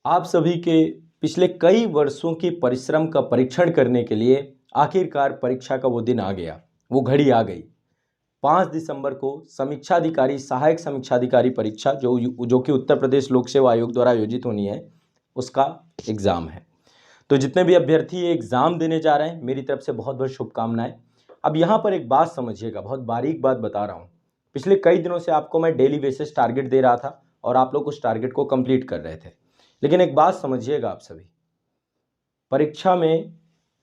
आप सभी के पिछले कई वर्षों की परिश्रम का परीक्षण करने के लिए आखिरकार परीक्षा का वो दिन आ गया, वो घड़ी आ गई। 5 दिसंबर को समीक्षाधिकारी सहायक समीक्षाधिकारी परीक्षा जो कि उत्तर प्रदेश लोक सेवा आयोग द्वारा आयोजित होनी है, उसका एग्ज़ाम है। तो जितने भी अभ्यर्थी ये एग्ज़ाम देने जा रहे हैं, मेरी तरफ से बहुत बहुत शुभकामनाएं। अब यहाँ पर एक बात समझिएगा, बहुत बारीक बात बता रहा हूँ। पिछले कई दिनों से आपको मैं डेली बेसिस टारगेट दे रहा था और आप लोग उस टारगेट को कंप्लीट कर रहे थे। लेकिन एक बात समझिएगा आप सभी, परीक्षा में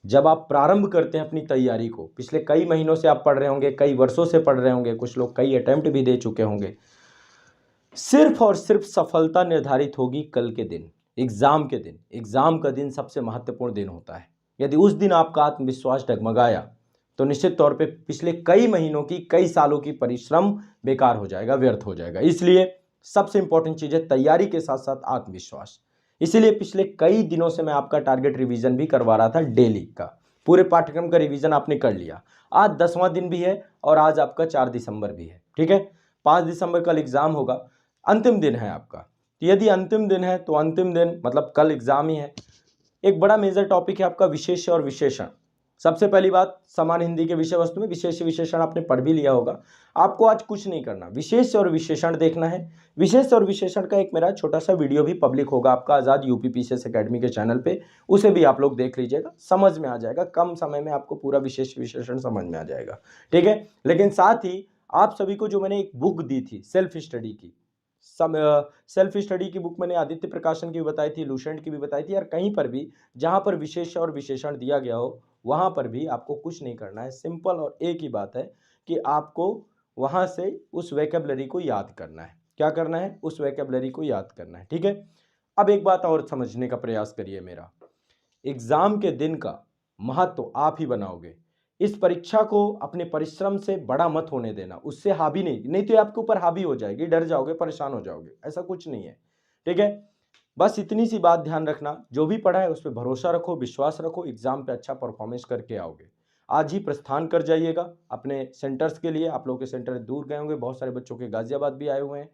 जब आप प्रारंभ करते हैं अपनी तैयारी को, पिछले कई महीनों से आप पढ़ रहे होंगे, कई वर्षों से पढ़ रहे होंगे, कुछ लोग कई अटेम्प्ट भी दे चुके होंगे। सिर्फ और सिर्फ सफलता निर्धारित होगी कल के दिन, एग्जाम के दिन। एग्जाम का दिन सबसे महत्वपूर्ण दिन होता है। यदि उस दिन आपका आत्मविश्वास डगमगाया तो निश्चित तौर पे पिछले कई महीनों की, कई सालों की परिश्रम बेकार हो जाएगा, व्यर्थ हो जाएगा। इसलिए सबसे इंपॉर्टेंट चीज है तैयारी के साथ साथ आत्मविश्वास। इसीलिए पिछले कई दिनों से मैं आपका टारगेट रिवीजन भी करवा रहा था, डेली का। पूरे पाठ्यक्रम का रिवीजन आपने कर लिया। आज 10वां दिन भी है और आज आपका 4 दिसंबर भी है, ठीक है। 5 दिसंबर कल एग्जाम होगा, अंतिम दिन है आपका। यदि अंतिम दिन है तो अंतिम दिन मतलब कल एग्जाम ही है। एक बड़ा मेजर टॉपिक है आपका विशेष्य और विशेषण। सबसे पहली बात, समान हिंदी के विषय वस्तु में विशेष विशेषण आपने पढ़ भी लिया होगा। आपको आज कुछ नहीं करना, विशेष और विशेषण देखना है। विशेष और विशेषण का एक मेरा छोटा सा वीडियो भी पब्लिक होगा आपका आजाद यूपी पीसीएस एकेडमी के चैनल पे, उसे भी आप लोग देख लीजिएगा, समझ में आ जाएगा। कम समय में आपको पूरा विशेष विशेषण समझ में आ जाएगा, ठीक है। लेकिन साथ ही आप सभी को जो मैंने एक बुक दी थी सेल्फ स्टडी की, सेल्फ स्टडी की बुक मैंने आदित्य प्रकाशन की भी बताई थी, लुसेंट की भी बताई थी, और कहीं पर भी जहां पर विशेष और विशेषण दिया गया हो वहां पर भी आपको कुछ नहीं करना है। सिंपल और एक ही बात है कि आपको वहां से उस वोकैबुलरी को याद करना है। क्या करना है? उस वोकैबुलरी को याद करना है, ठीक है। अब एक बात और समझने का प्रयास करिए मेरा, एग्जाम के दिन का महत्व आप ही बनाओगे। इस परीक्षा को अपने परिश्रम से बड़ा मत होने देना, उससे हावी नहीं तो ये आपके ऊपर हावी हो जाएगी, डर जाओगे, परेशान हो जाओगे। ऐसा कुछ नहीं है, ठीक है। बस इतनी सी बात ध्यान रखना, जो भी पढ़ा है उस पर भरोसा रखो, विश्वास रखो, एग्जाम पे अच्छा परफॉर्मेंस करके आओगे। आज ही प्रस्थान कर जाइएगा अपने सेंटर्स के लिए। आप लोगों के सेंटर दूर गए होंगे, बहुत सारे बच्चों के गाजियाबाद भी आए हुए हैं,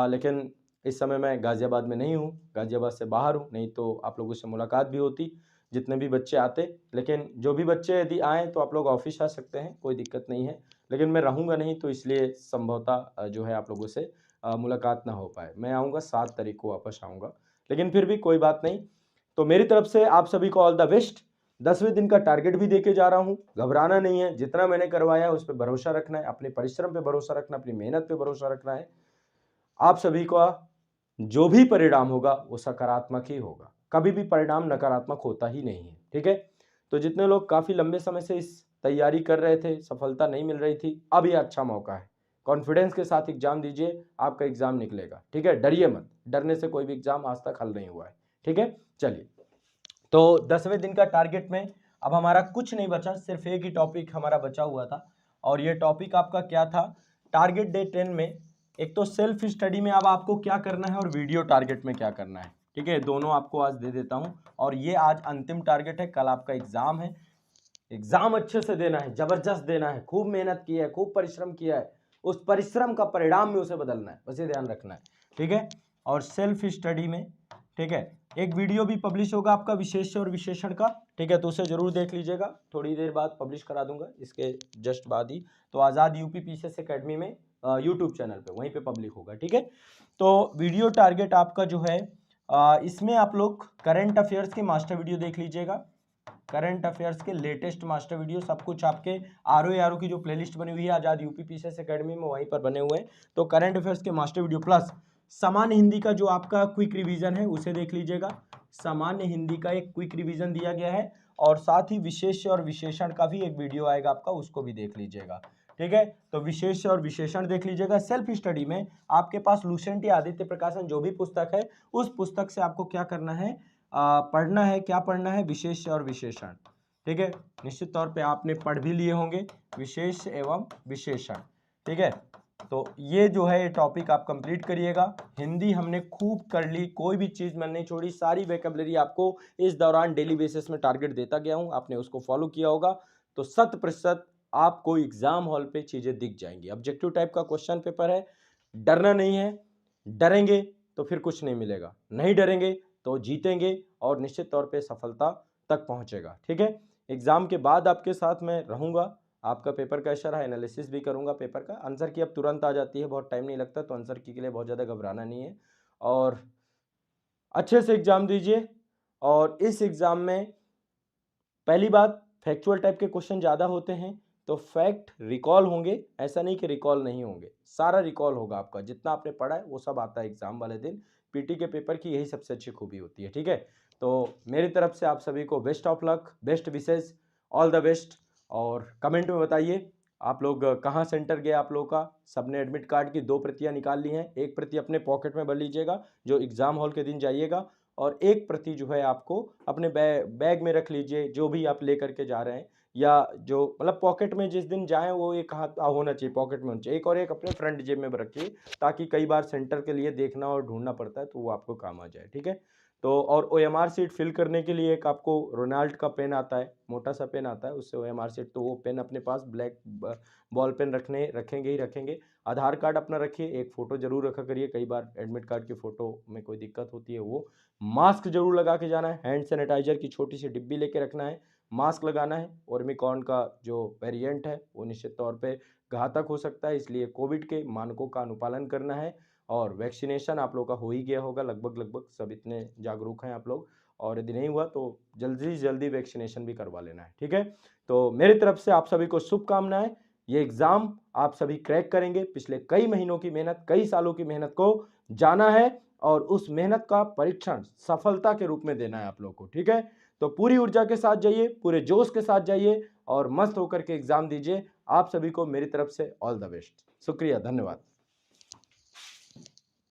लेकिन इस समय मैं गाजियाबाद में नहीं हूँ, गाजियाबाद से बाहर हूँ, नहीं तो आप लोगों से मुलाकात भी होती जितने भी बच्चे आते। लेकिन जो भी बच्चे यदि आएँ तो आप लोग ऑफिस आ सकते हैं, कोई दिक्कत नहीं है। लेकिन मैं रहूँगा नहीं, तो इसलिए संभवतः जो है आप लोगों से मुलाकात ना हो पाए। मैं आऊँगा 7 तारीख को वापस आऊँगा, लेकिन फिर भी कोई बात नहीं। तो मेरी तरफ से आप सभी को ऑल द बेस्ट। 10वें दिन का टारगेट भी देके जा रहा हूँ, घबराना नहीं है। जितना मैंने करवाया है उस पर भरोसा रखना है, अपने परिश्रम पे भरोसा रखना, अपनी मेहनत पे भरोसा रखना है। आप सभी का जो भी परिणाम होगा वो सकारात्मक ही होगा, कभी भी परिणाम नकारात्मक होता ही नहीं है, ठीक है। तो जितने लोग काफी लंबे समय से इस तैयारी कर रहे थे, सफलता नहीं मिल रही थी, अब ये अच्छा मौका है। कॉन्फिडेंस के साथ एग्जाम दीजिए, आपका एग्जाम निकलेगा, ठीक है। डरिए मत, डरने से कोई भी एग्जाम आज तक हल नहीं हुआ है, ठीक है। चलिए, तो 10वें दिन का टारगेट में अब हमारा कुछ नहीं बचा, सिर्फ एक ही टॉपिक हमारा बचा हुआ था, और ये टॉपिक आपका क्या था? टारगेट डे 10 में एक तो सेल्फ स्टडी में अब आपको क्या करना है और वीडियो टारगेट में क्या करना है, ठीक है। दोनों आपको आज दे देता हूं, और ये आज अंतिम टारगेट है। कल आपका एग्जाम है, एग्जाम अच्छे से देना है, जबरदस्त देना है, खूब मेहनत की है, खूब परिश्रम किया है, उस परिश्रम का परिणाम में उसे बदलना है, बस ये ध्यान रखना है, ठीक है। और सेल्फ स्टडी में, ठीक है, एक वीडियो भी पब्लिश होगा आपका विशेष और विशेषण का, ठीक है, तो उसे जरूर देख लीजिएगा। थोड़ी देर बाद पब्लिश करा दूंगा, इसके जस्ट बाद ही। तो आजाद यूपी पीसीएस एकेडमी में यूट्यूब चैनल पे, वहीं पे पब्लिक होगा, ठीक है। तो वीडियो टारगेट आपका जो है, इसमें आप लोग करंट अफेयर्स के मास्टर वीडियो देख लीजिएगा। करंट अफेयर्स के लेटेस्ट मास्टर वीडियो सब कुछ आपके आर की जो प्लेलिस्ट बनी हुई है आजाद यूपी पीसीएस एकेडमी में, वहीं पर बने हुए हैं। तो करंट अफेयर्स के मास्टर वीडियो प्लस सामान्य हिंदी का जो आपका क्विक रिवीजन है उसे देख लीजिएगा। सामान्य हिंदी का एक क्विक रिवीजन दिया गया है, और साथ ही विशेष और विशेषण का भी एक वीडियो आएगा आपका, उसको भी देख लीजिएगा, ठीक है। तो विशेष और विशेषण देख लीजिएगा। सेल्फ स्टडी में आपके पास लुसेंट या आदित्य प्रकाशन जो भी पुस्तक है, उस पुस्तक से आपको क्या करना है, पढ़ना है। क्या पढ़ना है? विशेष और विशेषण, ठीक है। निश्चित तौर पे आपने पढ़ भी लिए होंगे विशेष एवं विशेषण, ठीक है। तो ये जो है टॉपिक आप कंप्लीट करिएगा। हिंदी हमने खूब कर ली, कोई भी चीज मैंने नहीं छोड़ी, सारी वोकैबुलरी आपको इस दौरान डेली बेसिस में टारगेट देता गया हूं, आपने उसको फॉलो किया होगा, तो 100% आपको एग्जाम हॉल पे चीजें दिख जाएंगी। ऑब्जेक्टिव टाइप का क्वेश्चन पेपर है, डरना नहीं है। डरेंगे तो फिर कुछ नहीं मिलेगा, नहीं डरेंगे तो जीतेंगे और निश्चित तौर पे सफलता तक पहुंचेगा। ठीक है, एग्जाम के बाद आपके साथ मैं रहूंगा, आपका पेपर कैसा रहा एनालिसिस भी करूंगा पेपर का। आंसर की अब तुरंत आ जाती है, बहुत टाइम नहीं लगता, तो आंसर की के लिए बहुत ज़्यादा घबराना नहीं है और अच्छे से एग्जाम दीजिए। और इस एग्जाम में पहली बात, फैक्चुअल टाइप के क्वेश्चन ज़्यादा होते हैं, तो फैक्ट रिकॉल होंगे, ऐसा नहीं कि रिकॉल नहीं होंगे, सारा रिकॉल होगा आपका, जितना आपने पढ़ा है वो सब आता है एग्जाम वाले दिन। पीटी के पेपर की यही सबसे अच्छी खूबी होती है। ठीक है, तो मेरी तरफ से आप सभी को बेस्ट ऑफ लक, बेस्ट विशेष, ऑल द बेस्ट। और कमेंट में बताइए आप लोग कहाँ सेंटर गए आप लोग का। सबने एडमिट कार्ड की 2 प्रतियां निकाल ली हैं, एक प्रति अपने पॉकेट में भर लीजिएगा जो एग्जाम हॉल के दिन जाइएगा, और एक प्रति जो है आपको अपने बैग में रख लीजिए, जो भी आप लेकर के जा रहे हैं, या जो मतलब पॉकेट में जिस दिन जाएं वो एक हाथ होना चाहिए, पॉकेट में होना चाहिए एक, और एक अपने फ्रंट जेब में रखिए, ताकि कई बार सेंटर के लिए देखना और ढूंढना पड़ता है तो वो आपको काम आ जाए। ठीक है, तो और ओएमआर सीट फिल करने के लिए एक आपको रोनाल्ड का पेन आता है, मोटा सा पेन आता है, उससे ओएमआर सीट, तो वो पेन अपने पास ब्लैक बॉल पेन रखेंगे ही रखेंगे। आधार कार्ड अपना रखिए, एक फ़ोटो जरूर रखा करिए, कई बार एडमिट कार्ड की फ़ोटो में कोई दिक्कत होती है वो। मास्क जरूर लगा के जाना है, हैंड सैनिटाइजर की छोटी सी डिब्बी लेके रखना है, मास्क लगाना है। ओमिक्रॉन का जो वेरिएंट है वो निश्चित तौर पे घातक हो सकता है, इसलिए कोविड के मानकों का अनुपालन करना है। और वैक्सीनेशन आप लोग का हो ही गया होगा, लगभग लगभग सब इतने जागरूक हैं आप लोग, और यदि नहीं हुआ तो जल्दी से जल्दी वैक्सीनेशन भी करवा लेना है। ठीक है, तो मेरी तरफ से आप सभी को शुभकामनाएं। ये एग्जाम आप सभी क्रैक करेंगे, पिछले कई महीनों की मेहनत, कई सालों की मेहनत को जाना है और उस मेहनत का परीक्षण सफलता के रूप में देना है आप लोग को। ठीक है, तो पूरी ऊर्जा के साथ जाइए, पूरे जोश के साथ जाइए और मस्त होकर के एग्जाम दीजिए। आप सभी को मेरी तरफ से ऑल द बेस्ट। शुक्रिया, धन्यवाद।